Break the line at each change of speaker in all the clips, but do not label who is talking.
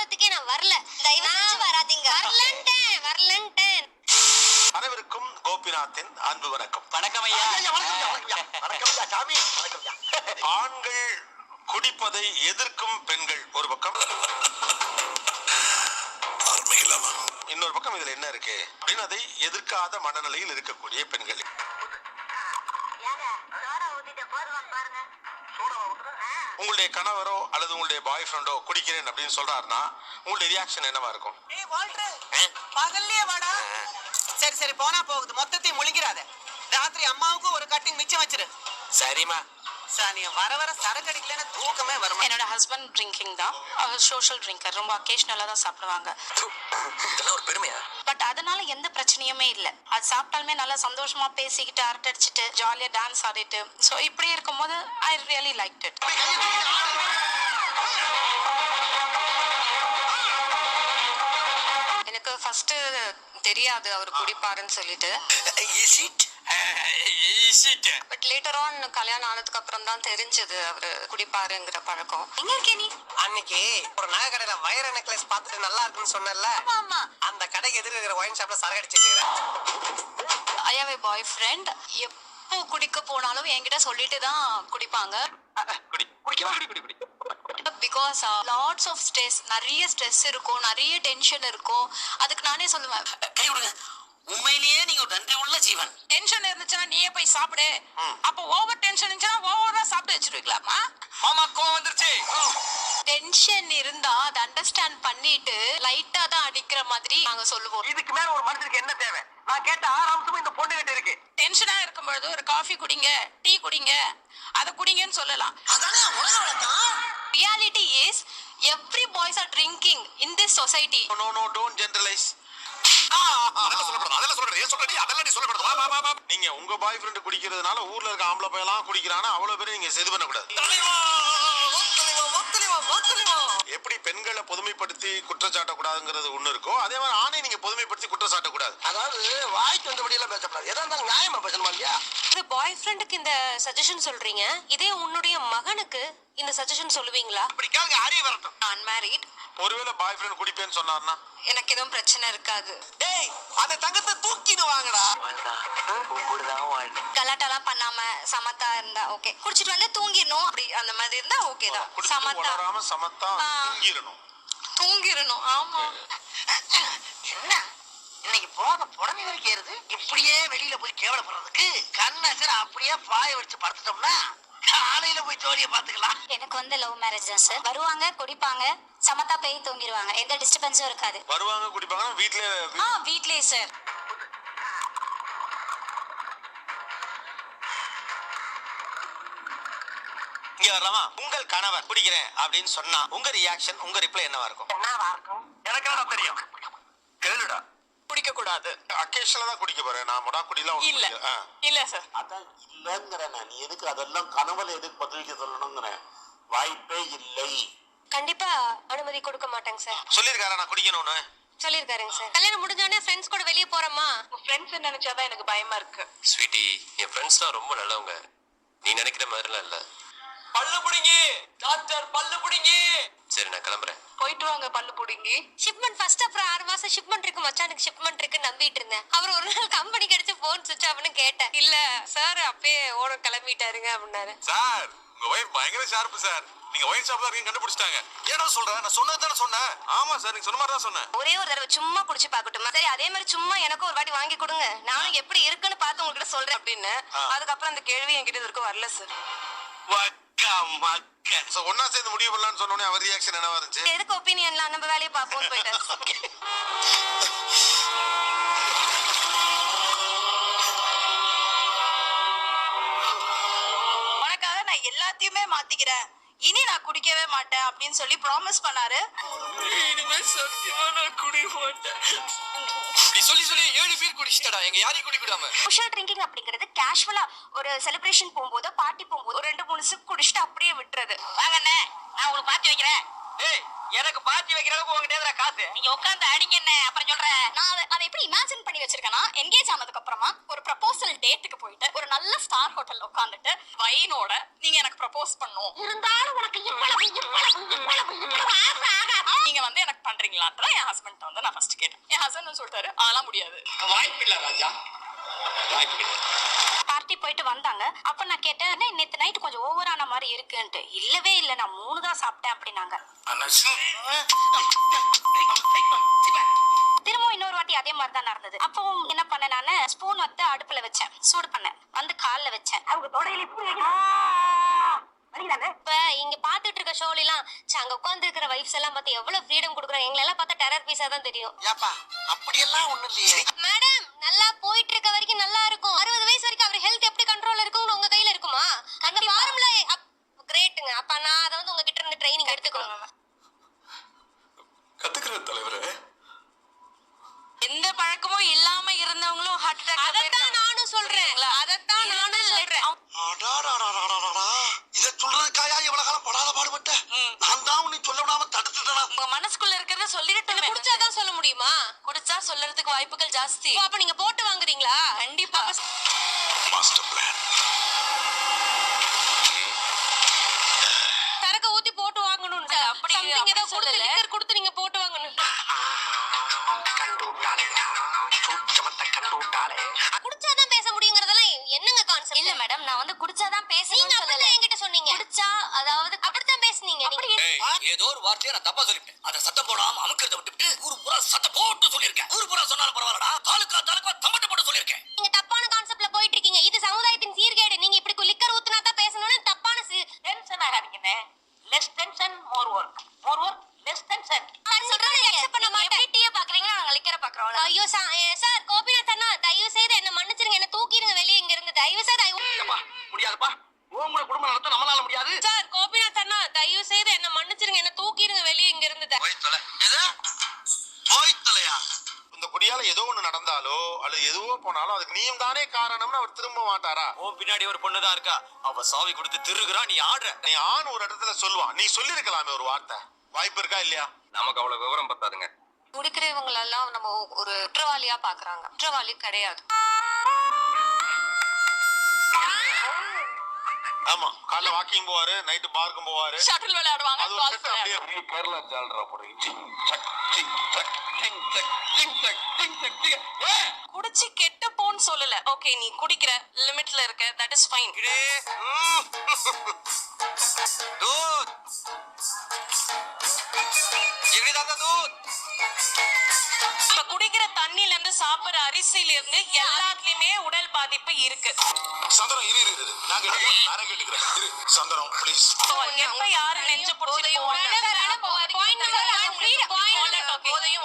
ஆர்வத்துக்கே நான் வரல. தயவு செஞ்சு வராதீங்க. வரலன்ட்டேன்.
அனைவருக்கும் கோபிநாத்தின் அன்பு வணக்கம்.
வணக்கம் ஐயா.
வணக்கம் சாமி. ஆண்கள் குடிப்பதை எதிர்க்கும் பெண்கள் ஒரு பக்கம், இன்னொரு பக்கம் இதுல என்ன இருக்கு அப்படின்னு அதை எதிர்க்காத மனநிலையில் இருக்கக்கூடிய பெண்கள். உங்களுடைய கணவரோ அல்லது உங்களுடைய பாய் ஃப்ரெண்டோ குடிக்கிறேன் அப்படின்னு சொல்றாருன்னா உங்களுடைய ரியாக்ஷன் என்னவா இருக்கும்?
பகல்லையே வாடா. சரி சரி போனா போகுது, மொத்தத்தையும் முழுங்கிறாத. ராத்திரி அம்மாவுக்கு ஒரு கட்டிங் மிச்சம் வச்சிரு. சரிமா. சானியா வர வர சரக்கு அடிக்கலன்னா தூக்கமே வரும்.
என்னோட ஹஸ்பண்ட் ட்ரிங்கிங் தான், அவர் சோஷியல் ட்ரிங்கர், ரொம்ப அக்கேஷனலா தான் சாப்பிடுவாங்க.
இதெல்லாம் ஒரு பெருமையா?
பட் அதனால எந்த பிரச்சனையுமே இல்லை. அது சாப்பிட்டாலுமே நல்லா சந்தோஷமா பேசிக்கிட்டு அரட்டை அடிச்சுட்டு ஜாலியா டான்ஸ் ஆடிட்டு, ஸோ இப்படி இருக்கும்போது ஐ ரியலி லைக் இட். எனக்கு ஃபர்ஸ்ட் தெரியாது அவர் குடிப்பாருன்னு சொல்லிட்டு. பட் லேட்டர் ஆன் கல்யாணம் ஆனதுக்கு அப்புறம் தான் தெரிஞ்சது அவரு குடிப்பாருங்கிற பழக்கம்.
எங்க இருக்கே நீ?
அன்னைக்கு ஒரு நகை கடையில வைர நெக்லஸ் பார்த்துட்டு நல்லா இருக்குன்னு சொன்னல, அந்த கடைக்கு எதிர இருக்கிற ஒயின் ஷாப்ல சரக்கு அடிச்சிட்டு
I have a bye friend. எப்போ குடிக்க போனாலும் என்கிட்ட சொல்லிட்டு தான் குடிப்பாங்க. பிகாஸ் லாட்ஸ் ஆஃப் ஸ்ட்ரெஸ், நிறைய ஸ்ட்ரெஸ் இருக்கும், நிறைய டென்ஷன் இருக்கும். அதுக்கு நானே சொல்லுவேன்,
கை விடுங்க, உண்மையிலேயே நீங்க நன்றி உள்ள ஜீவன்.
டென்ஷன் இருந்துச்சுன்னா நீயே போய் சாப்பிடு. அப்போ ஓவர் டென்ஷன் இருந்துச்சுன்னா ஓவரா சாப்பிட்டு வச்சிருக்கலாமா?
மாமா கோவம் வந்துருச்சு.
டென்ஷன் இருந்தா அதை அண்டர்ஸ்டாண்ட் பண்ணிட்டு லைட்டா தான் அடிக்கிற மாதிரி நாங்க சொல்லுவோம்.
இதுக்கு மேல ஒரு மனுஷனுக்கு என்ன தேவை? நான் கேட்ட 6 அம்சமும் இந்த பொண்ணு கிட்ட இருக்கு.
டென்ஷனா இருக்கும்போது ஒரு காஃபி குடிங்க, டீ குடிங்க, அதை குடிங்கன்னு சொல்லலாம். Reality is every boys are drinking in this society.
No don't generalise. நீங்க உங்க பாய் ஃப்ரெண்ட் குடிக்கிறதுனால ஊர்ல இருக்க ஆம்பளை பையெல்லாம் குடிக்கிறானா அவ்வளவு பேரும் நீங்க இது பண்ண கூடாது. எப்படி பெண்களை பொதுமைப்படுத்தி குற்றச்சாட்ட கூடாதுங்கிறது ஒண்ணு இருக்கோ, அதே மாதிரி ஆணை நீங்க பொதுமைப்படுத்தி குற்றச்சாட்ட கூடாது.
அதாவது வாய்க்கு வந்தபடி எல்லாம் பேசக்கூடாது. எதா இருந்தாலும் நியாயமா பேசணுமா இல்லையா?
பாய் ஃப்ரெண்டுக்கு இந்த சஜஷன் சொல்றீங்க, இதே உன்னுடைய மகனுக்கு இந்த சஜஷன் சொல்லுவீங்களா?
இப்படி கேளுங்க, அறிய வரட்டும்.
அன்மேரிட்.
ஒருவேளை பாய் ஃப்ரெண்ட் குடிப்பேன்னு சொன்னார்னா
எனக்கு எதுவும் பிரச்சனை இருக்காது.
டேய், அந்த தங்கத்தை தூக்கிடு வாங்கடா.
கலாட்டாலாம் பண்ணாம சமத்தா இருந்தா ஓகே. குடிச்சிட்டு வந்து தூங்கிடணும், அப்படி அந்த மாதிரி இருந்தா ஓகே தான்.
சமத்தா
தூங்கிடணும். ஆமா.
என்ன இன்னைக்கு போக புடவை வரைக்கும் ஏறுது? இப்படியே வெளியில போய் கேவலப்படுறதுக்கு கண்ணசர் அப்படியே பாய வச்சு படுத்துட்டோம்னா காலையில போய் ஜோலியை பாத்துக்கலாம்.
எனக்கு வந்து லவ் மேரேஜ் தான் சார். வருவாங்க, குடிப்பாங்க, சமத்தா போய் தூங்கிடுவாங்க, எந்த டிஸ்டர்பன்ஸும் இருக்காது.
வருவாங்க, குடிப்பாங்க,
வீட்லயே சார்.
இங்க வரலாமா? உங்கள் கணவர் குடிக்கிறேன் அப்படின்னு சொன்னா உங்க ரியாக்ஷன், உங்க ரிப்ளை என்னவா இருக்கும்? எனக்கு என்ன தெரியும், கேளுடா.
குடிக்க கூடாது.
அக்கேஷன்ல தான் குடிக்க போறேன் நான். முடா குடிலாம்
இல்ல இல்ல சார்.
அதான் இல்லங்கறேன். நீ எதுக்கு அதெல்லாம் கனவுல எதுக்கு பதிலுக்கு சொல்லணும்ங்கறேன். வாய்ப்பே இல்லை.
கண்டிப்பா அனுமதி கொடுக்க மாட்டாங்க சார்.
சொல்லிருக்காரா நான் குடிக்கணும்னு?
சொல்லிருக்காருங்க சார். கல்யாணம் முடிஞ்சோடனே ஃப்ரெண்ட்ஸ் கூட வெளிய போறோமா?
ஃப்ரெண்ட்ஸ் நினைச்சாதான் எனக்கு பயமா இருக்கு.
ஸ்வீட்டி, என் ஃப்ரெண்ட்ஸ்லாம் ரொம்ப நல்லவங்க, நீ நினைக்கிற மாதிரிலாம் இல்ல.
பல்லு புடிங்கி டாக்டர், பல்லு புடிங்கி.
சரி நான் கிளம்புறேன்.
போயிட்டு வாங்க பல்லு புடிங்கி.
ஷிப்மெண்ட் ஃபர்ஸ்ட் அப்புறம் 6 மாசம் ஷிப்மெண்ட் இருக்கு, மச்சானுக்கு ஷிப்மெண்ட் இருக்கு நம்பிட்டு இருந்தேன். அவர் ஒரு நாள் கம்பெனி கிடைச்சு போன் சுவிட்ச் ஆஃப்னு கேட்டேன். இல்ல சார் அப்பயே ஓட கிளம்பிட்டாருங்க அப்படின்னாரு.
சார் உங்க வைஃப் பயங்கர ஷார்ப் சார். நீங்க ஒயின் ஷாப்ல இருக்கீங்க கண்டுபிடிச்சிட்டாங்க. ஏடா சொல்ற? நான் சொன்னது தானே சொன்னேன். ஆமா சார், நீங்க சொன்ன மாதிரி தான் சொன்னேன்.
ஒரே ஒரு தடவை சும்மா குடிச்சு பாக்கட்டுமா? சரி அதே மாதிரி சும்மா எனக்கும் ஒரு வாட்டி வாங்கி கொடுங்க, நானும் எப்படி இருக்குன்னு பார்த்து உங்ககிட்ட சொல்றேன் அப்படின்னு. அதுக்கப்புறம் அந்த கேள்வி என்கிட்ட இருக்கு வரல சார்.
ஒன்னா சேர்ந்து முடிவு பண்ணலாம்னு சொன்னோடனே அவர் ரியாக்ஷன் என்னவா இருந்துச்சு?
எதுக்கு ஒப்பீனியன்லாம், நம்ம வேலையை பார்ப்போம்னு போயிட்டாரு.
உனக்காக நான் எல்லாத்தையுமே மாத்திக்கிறேன், இனி நான் குடிக்கவே மாட்டேன் அப்படின்னு சொல்லி ப்ராமிஸ் பண்ணாரு.
இனிமேல் சத்தியமா நான் குடிக்க மாட்டேன். நீ சொல்லி 7 பேர் குடிச்சிட்டடா, எங்க யாரையும் குடிக்கூடாம.
சோஷியல் ட்ரிங்கிங் அப்படிங்கிறது கேஷுவலா ஒரு செலிப்ரேஷன் போகும்போது, பார்ட்டி போகும்போது ஒரு 2-3 சிப் குடிச்சிட்டு அப்படியே விட்டுறது.
வாங்கண்ணே, நான் உங்களுக்கு பார்ட்டி வைக்கிறேன். ஏய், எனக்கு பார்ட்டி வைக்கிற அளவுக்கு உங்ககிட்ட எதுல காசு? நீங்க உட்கார்ந்து அடிங்கண்ணே, அப்புறம் சொல்றேன்.
நான் அதை எப்படி இமேஜின் பண்ணி வச்சிருக்கேன்னா, என்கேஜ் ஆனதுக்கு அப்புறமா ஒரு ப்ரப்போசல் டேட்டுக்கு போயிட்டு ஒரு நல்ல ஸ்டார் ஹோட்டல்ல உட்கார்ந்துட்டு வைனோட நீங்க எனக்கு ப்ரப்போஸ் பண்ணணும், இருந்தாலும் உனக்கு இவ்வளவு நீங்க வந்து எனக்கு
சொல்லிட்டாரு அதெல்லாம் முடியாது.
வாய்ப்பில்லை ராஜா, வாய்ப்பில்லை.
பார்ட்டி போயிட்டு வந்தாங்க. அப்ப நான் கேட்டேன், நேத்து நைட் கொஞ்சம் ஓவரான மாதிரி இருக்குன்ட்டு. இல்லவே இல்ல, நான் 3 தான் சாப்பிட்டேன் அப்படின்னாங்க. திரும்பவும் இன்னொரு வாட்டி அதே மாதிரி தான் நடந்தது. அப்போ என்ன பண்ணேன், நானு ஸ்பூன் வந்து அடுப்புல வச்சேன், சூடு பண்ணேன், வந்து கால்ல வச்சேன். அவங்க தொடையில
இப்ப இங்க பாத்துட்டு இருக்க ஷோல எல்லாம் அங்க உட்கார்ந்து இருக்கிற வைஃப்ஸ் எல்லாம் பார்த்து எவ்வளவு ஃப்ரீடம் கொடுக்குறாங்க. எங்களை எல்லாம் பார்த்தா டெரர் பீஸா தான் தெரியும்.
ஏப்பா அப்படியெல்லாம் ஒண்ணும் இல்லையே
மேடம். நல்லா போயிட்டு இருக்க வரைக்கும் நல்லா இருக்கும். 60 வயசு வரைக்கும் அவர் ஹெல்த் எப்படி கண்ட்ரோல்ல இருக்கும்னு உங்க கையில இருக்குமா? அந்த ஃபார்முலா கிரேட்டுங்க. அப்ப நான் அதை வந்து உங்ககிட்ட இருந்து ட்ரைனிங் எடுத்துக்கணும்.
கத்துக்கிற தலைவரே.
எந்த பழக்கமும் இல்லாம இருந்தவங்களும் ஹார்ட் அட்டாக்.
அதத்தான் நானும் சொல்றேன்.
இத சொல்றதுக்காயா இவ்வளவு காலம் படாத பாடுபட்ட? நான் தான் உன்னை சொல்ல விடாம தடுத்துட்டேனா?
உங்க மனசுக்குள்ள இருக்கிறத சொல்லிட்டு
குடிச்சாதான் சொல்ல முடியுமா?
குடிச்சா சொல்றதுக்கு வாய்ப்புகள் ஜாஸ்தி.
அப்ப நீங்க போட்டு வாங்குறீங்களா?
கண்டிப்பா.
Master plan.
சரக்கு ஊத்தி போட்டு வாங்கணும்.
அப்படி
கொடுத்து நீங்க போட்டு வாங்கணும். குடிச்சாதான் பேச முடியுங்கிறதெல்லாம் என்னங்க கான்செப்ட்?
இல்ல மேடம், நான் வந்து குடிச்சாதான் பேசணும்னு
நீங்க
சொல்லல.
அப்பதான் என்கிட்ட சொன்னீங்க.
குடிச்சா அதாவது
அப்படித்தான் பேசுனீங்க.
ஏதோ ஒரு வார்த்தையை நான் தப்பா சொல்லிட்டேன். அத சத்தம் போடாம அமுக்கிறத விட்டுட்டு ஊரு பூரா சத்தம் போட்டு சொல்லிருக்கேன். ஊரு பூரா சொன்னாலும் பரவாயில்லடா, தாலுக்கா தம்பட்ட போட்டு சொல்லிருக்கேன்.
நீங்க தப்பான கான்செப்ட்ல போயிட்டு இருக்கீங்க. இது சமுதாயத்தின் சீர்கேடு. நீங்க இப்படி லிக்கர் ஊத்துனா தான் பேசணும்னு தப்பான
டென்ஷன் ஆகாதீங்கண்ணே. Less tension more work, more work less tension.
சொல்றேன். அக்செப்ட் பண்ண மாட்டேன்.
டீ பாக்குறீங்கன்னா நாங்க லிக்கரை பாக்குறோம்.
ஐயோ சார், கோபிநாத் அண்ணா தயவு செய்து என்ன மன்னிச்சிருங்க. என்ன தூக்கிடுங்க வெளியே இங்க இருந்து. தயவு செய்து
முடியாதுப்பா, உங்க குடும்பம் நடத்த நம்மளால முடியாது.
சார், கோபிநாத் அண்ணா தயவு செய்து என்ன மன்னிச்சிருங்க. என்ன தூக்கிடுங்க வெளியே இங்க இருந்து.
போய்த்தலையா? இந்த குடியால ஏதோ ஒண்ணு நடந்தாலோ அல்லது எதுவோ போனாலும் அதுக்கு நீயும் தானே காரணம்னு அவர் திரும்ப மாட்டாரா?
உன் பின்னாடி ஒரு பொண்ணுதான் இருக்கா, அவ சாவி கொடுத்து திருகுறா, நீ ஆடுற.
நீ ஆண் ஒரு இடத்துல சொல்லுவான், நீ சொல்லிருக்கலாமே ஒரு வார்த்தை. வாய்ப்பு இருக்கா இல்லையா?
நமக்கு அவ்வளவு விவரம் பத்தாதுங்க.
குடிக்கிறவங்க எல்லாம் நம்ம ஒரு குற்றவாளியா பாக்குறாங்க. குற்றவாளி கிடையாது.
ஆமா, காலைல வாக்கிங் போவாரு, நைட்டு பார்க்கும் போவாரு,
ஷட்டில் விளையாடுவாங்க,
அது ஒரு
golf
செட் அப்படியே.
விளையாடுவாங்க.
கேரளா ஜால்ரா போடுறீங்க. டிங் சக் டிங் சக் டிங் சக் டிங் சக் டிங் சக் டிங்.
குடிச்சு கெட்டு போன்னு சொல்லல. ஓகே, நீ குடிக்கிற லிமிட்ல இருக்க, தட் இஸ் ஃபைன்.
दूध எப்படிதாங்க दूध?
இப்ப குடிக்கிற தண்ணில இருந்து சாப்பிடுற அரிசியில இருந்து எல்லாத்துலயுமே உடல் பாதிப்பு இருக்கு.
சந்தனம் இரு இரு இரு. நான் கேட்டுக்கிறேன். இரு சந்தனம் ப்ளீஸ்.
எப்ப யாரு நெஞ்ச புடிச்சிட்டு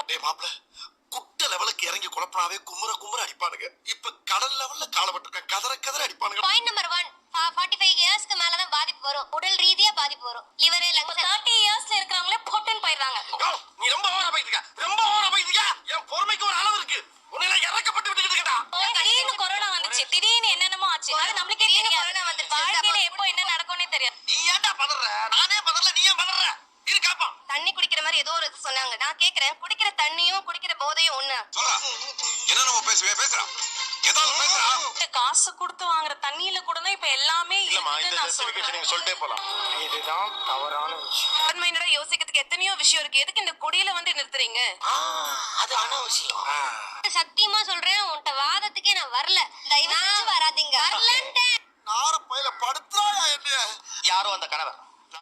டேய் மாப்ள, குட்ட லெவலுக்கு இறங்கி குழப்பனாவே குமுற குமுற அடிப்பானுங்க. இப்ப கடல் லெவல்ல காலப்பட்டிருக்க கதற கதற அடிப்பானுங்க.
பாயிண்ட் நம்பர் 1, 45 இயர்ஸ்க்கு மேல தான் பாதிப்பு வரும். உடல் ரீதியா பாதிப்பு வரும். Liver, lungs.
30 இயர்ஸ்ல இருக்கிறவங்களே போட்டுன்னு போயிடுறாங்க.
நீ ரொம்ப ஓவரா போயிட்டு இருக்க, ரொம்ப ஓவரா போயிட்டு இருக்க. என் பொறுமைக்கு ஒரு அளவு இருக்கு. உன்னை இறக்கப்பட்டு விட்டுக்கிட்டு இருக்கடா.
திடீர்னு கொரோனா வந்துச்சு, திடீர்னு என்னென்னமோ ஆச்சு. அது நம்மளுக்கே தெரியாது.
கொரோனா வந்துருச்சு.
வாழ்க்கையில எப்போ என்ன நடக்கும்னே தெரியாது.
நீ ஏன்டா பதற? நானே பதறல, நீ ஏன் பதற? இரு காப்பா.
தண்ணி குடிக்கிற மாதிரி ஏதோ ஒரு சொன்னாங்க. நான் கேக்குறேன், குடிக்கிற தண்ணியும் குடிக்கிற போதையும் ஒண்ணு?
சொல்றா. என்ன நம்ம பேசுறா? ஏதாவது பேசுறா?
காசு கொடுத்து வாங்குற தண்ணியில கூட தான் இப்ப எல்லாமே
இல்லம்மா, இந்த
இருக்குன்னு நான்
ஜஸ்டிஃபிகேஷன்
சொல்றேன்.
நீங்க சொல்லிட்டே போலாம்.
இதுதான் தவறான விஷயம்.
ஓப்பன் மைண்டடா யோசிக்கிறதுக்கு எத்தனையோ விஷயம் இருக்கு. எதுக்கு இந்த குடியில வந்து நிறுத்துறீங்க?
அது அனாவசியம்.
சத்தியமா சொல்றேன், உன்கிட்ட வாதத்துக்கே நான் வரல. தயவு செஞ்சு வராதீங்க. வரலன்ட்டேன்.
நார பையில படுத்துறாயா என்ன? யாரோ அந்த கணவர்